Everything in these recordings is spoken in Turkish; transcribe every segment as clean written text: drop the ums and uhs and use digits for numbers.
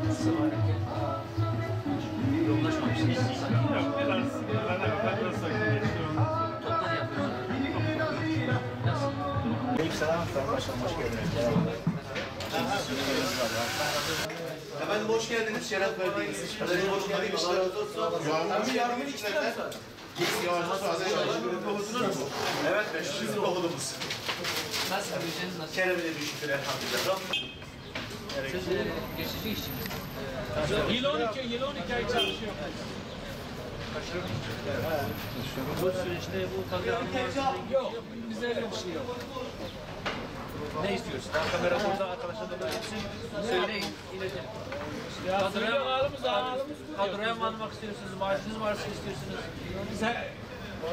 Nasıl hareket? Yoğunlaşmamışsınız sanki. Yok, biraz sakinleşiyor. Toptan yapıyorsunuz. Nasıl? Selam, başkanım hoş geldiniz. Efendim hoş geldiniz, şeref verdiniz. Efendim hoş geldiniz. Abi yardımın iki tane. Gitsin yavaşça evet, 500 oğlumuz. Nasıl göreceğiniz nasıl? Kerem'e de bir şükür elhamdülillah. Siz geçici işçiniz. Yıl 12 ay çalışıyor. Bu süreçte bu kazanımlar yok. Bizde öyle bir şey yok. Ne istiyorsun? Kamera burada, arkadaşlar da böylesin. Söyleyin, iletin. Kadroya mı almak istiyorsunuz? Maaşınız varsa istiyorsunuz. Sen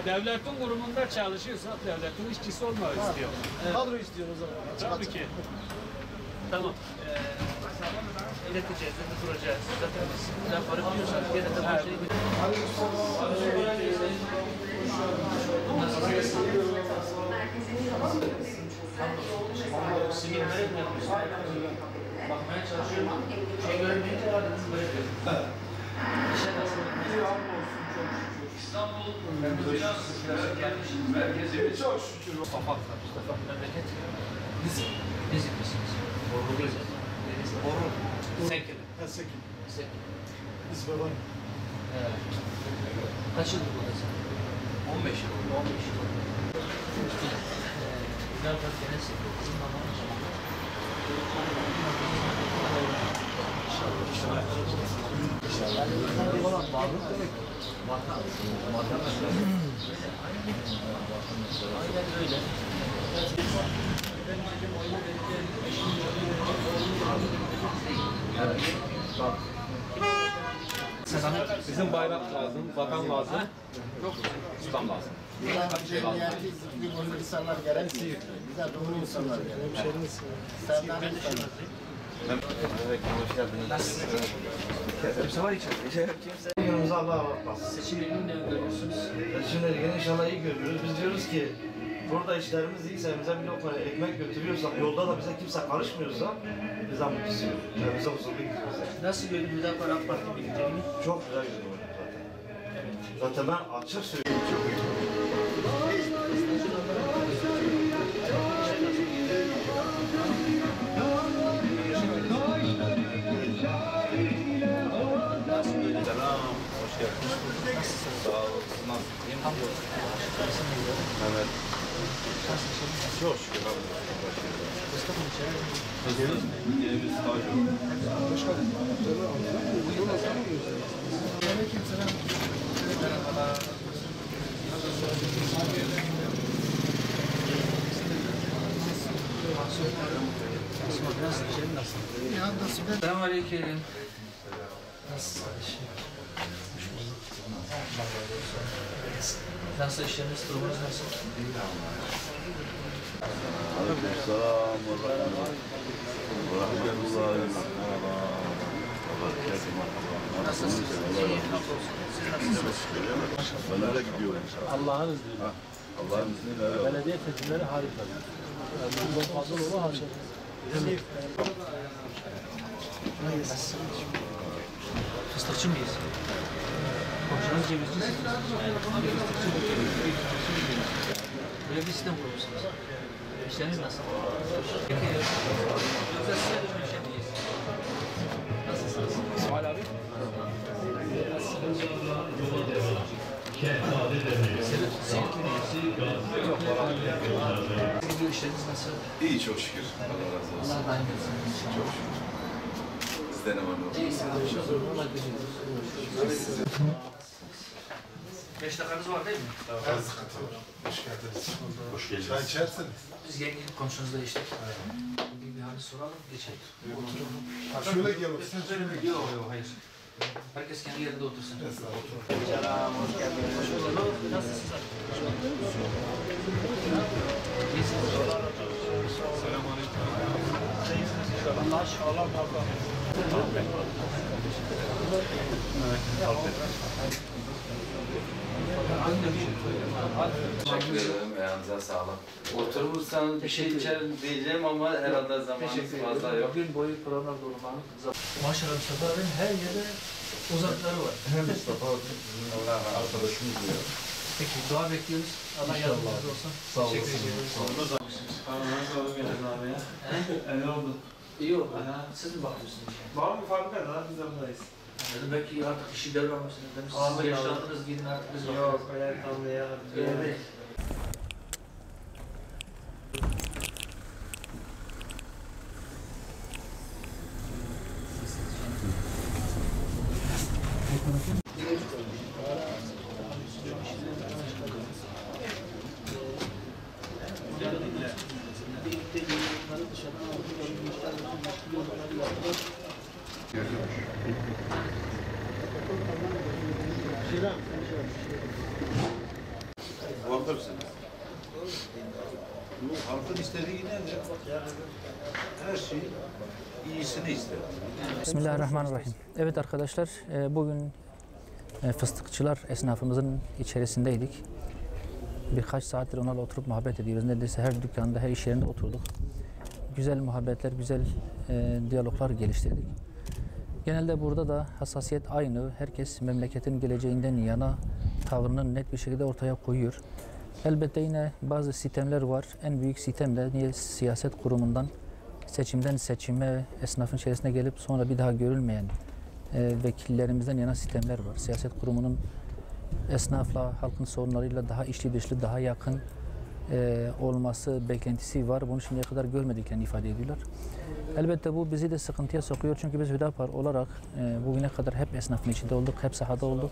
devletin kurumunda çalışıyorsan devletin işçisi olmak istiyor. Evet. Kadro istiyoruz o zaman. Tabii ki. Tamam. İleteceğiz, kuracağız. Zaten biz yaparız diyorsak gene de bu şeyi bakmaya çalışıyorum. Şey görmeyince aradınız bırakıyorum. İşe nasıl? İstanbul biraz merkezi. Çok şükür. Mustafa memleket. Nizip misiniz? Orlu değil. Orlu. Senkili. Sekin. Senkili. Biz baban. Kaç yıldır buradasın? 15 yıl oldu. 15 yıl oldu. Güzel bir genel sektör. Kızım babamın için. İnşallah. Olan varlık demek. Aynen öyle. Bizim bayrak lazım, vatan lazım, İslam lazım. Cemiyeti zıplı insanlar gerekli. Bize doğru insanlar gerekli. Senden insanlar. Hoş geldiniz. Kimse var içeride. Kimse. Yanımıza Allah'a bakmaz. Seçimlerini ne görüyorsunuz? Seçimleri inşallah iyi görüyoruz. Biz diyoruz ki burada işlerimiz iyiyse, bize bir lokma ekmek götürüyorsak, yolda da bize kimse karışmıyorsa bize mutluyuz. Yani bize huzurlu gidiyoruz. Nasıl gördün Hüdapar AK Parti birlikteliğini? Çok güzel görünüyor zaten. Zaten ben açık söylüyorum. Selam, hoş geldiniz. Sağ olun, nasılsınız? Evet. Çok şükür abi. Hızlı, yerimiz sağcı. Selamünaleyküm. Nasılsın kardeşim? Nasıl işleriniz, durumunuz nasıl? Aleykümselam ve rahmetullahi ve Nasılsınız? İyi, hamdolsun. Siz nasılsınız? Ben öyle gidiyorum. Allah'ın izniyle. Allah'ın izniyle. Belediye seçimleri harika. Bundan fazla olur harika. Fıstıkçı mıyız? Komşunuz cevizcisiniz. Böyle bir sistem kurmuşsunuz. İşleriniz nasıl? Peki, yoksa size dönüşe miyiz? Nasılsınız? İsmail abi. Yok, bu işleriniz nasıl? İyi çok şükür. Allah razı olsun. Allah daim etsin. Çok şükür. Sizden ne var ne yok? İyisiniz. 5 dakikanız var değil mi? Her sıkıntı var. Hoş geldiniz. Hoş geldiniz. Çay içersiniz. Biz gelip komşunuzla işte. Bir hali soralım, geçelim. Oturalım. Şöyle gel otursun. Yok yok hayır. Herkes kendi yerinde otursun. Selam, hoş geldiniz. Hoş bulduk. Nasılsınız? İyisiniz. Selamünaleyküm. Teşekkür ederim. Ayağınıza sağlık. Oturursanız bir şey içerim diyeceğim ama herhalde zamanımız fazla yok. Gün boyu programlar durmanın maşallah Mustafa abinin her yerde uzakları var. Hem Mustafa arkadaşımız diyor. Peki dua bekliyoruz. Allah yardımcınız olsun. Sağ olasın. Teşekkür ediyoruz. Nasıl oldu Mehmet abi ya? Ne oldu? İyi oldu. Siz mi bakıyorsunuz? Var mı fabrikada? Biz de buradayız. Dedim belki artık işi devralmışsınız. Dedim Abi siz ya. yaşlandınız gidin artık biz Yok, bakıyoruz. öyle kaldı ya. Öyle değil. Korkursınuz. Bu halkın istediği nedir? Her şey iyisini ister. Bismillahirrahmanirrahim. Evet arkadaşlar, bugün fıstıkçılar esnafımızın içerisindeydik. Birkaç saattir onlarla oturup muhabbet ediyoruz. Neredeyse her dükkanda, her iş yerinde oturduk. Güzel muhabbetler, güzel diyaloglar geliştirdik. Genelde burada da hassasiyet aynı. Herkes memleketin geleceğinden yana tavrını net bir şekilde ortaya koyuyor. Elbette yine bazı sistemler var. En büyük sistem de siyaset kurumundan seçimden seçime esnafın içerisine gelip sonra bir daha görülmeyen vekillerimizden yana sistemler var. Siyaset kurumunun esnafla, halkın sorunlarıyla daha içli dışlı, daha yakın olması beklentisi var. Bunu şimdiye kadar görmediklerini ifade ediyorlar. Elbette bu bizi de sıkıntıya sokuyor. Çünkü biz Hüdapar olarak bugüne kadar hep esnafın içinde olduk, hep sahada olduk.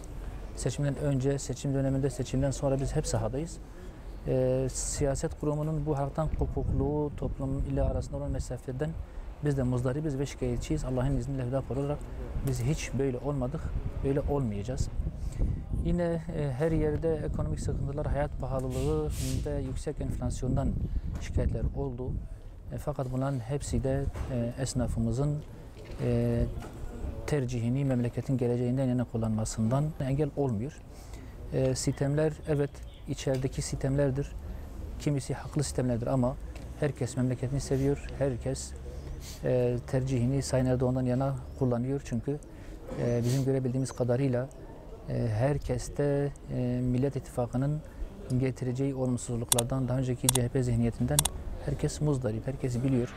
Seçimden önce, seçim döneminde, seçimden sonra biz hep sahadayız. Siyaset kurumunun bu halktan kopukluğu, toplum ile arasında olan mesafeden biz de muzdaribiz ve şikayetçiyiz. Allah'ın izniyle Hüdapar olarak biz hiç böyle olmadık, böyle olmayacağız. Yine her yerde ekonomik sıkıntılar, hayat pahalılığı ve yüksek enflasyondan şikayetler oldu. Fakat bunların hepsi de esnafımızın tercihini memleketin geleceğinden yana kullanmasından engel olmuyor. Sistemler evet içerideki sistemlerdir. Kimisi haklı sistemlerdir ama herkes memleketini seviyor. Herkes tercihini Sayın Erdoğan'dan yana kullanıyor. Çünkü bizim görebildiğimiz kadarıyla herkeste Millet İttifakı'nın getireceği olumsuzluklardan, daha önceki CHP zihniyetinden herkes muzdarip, herkes biliyor.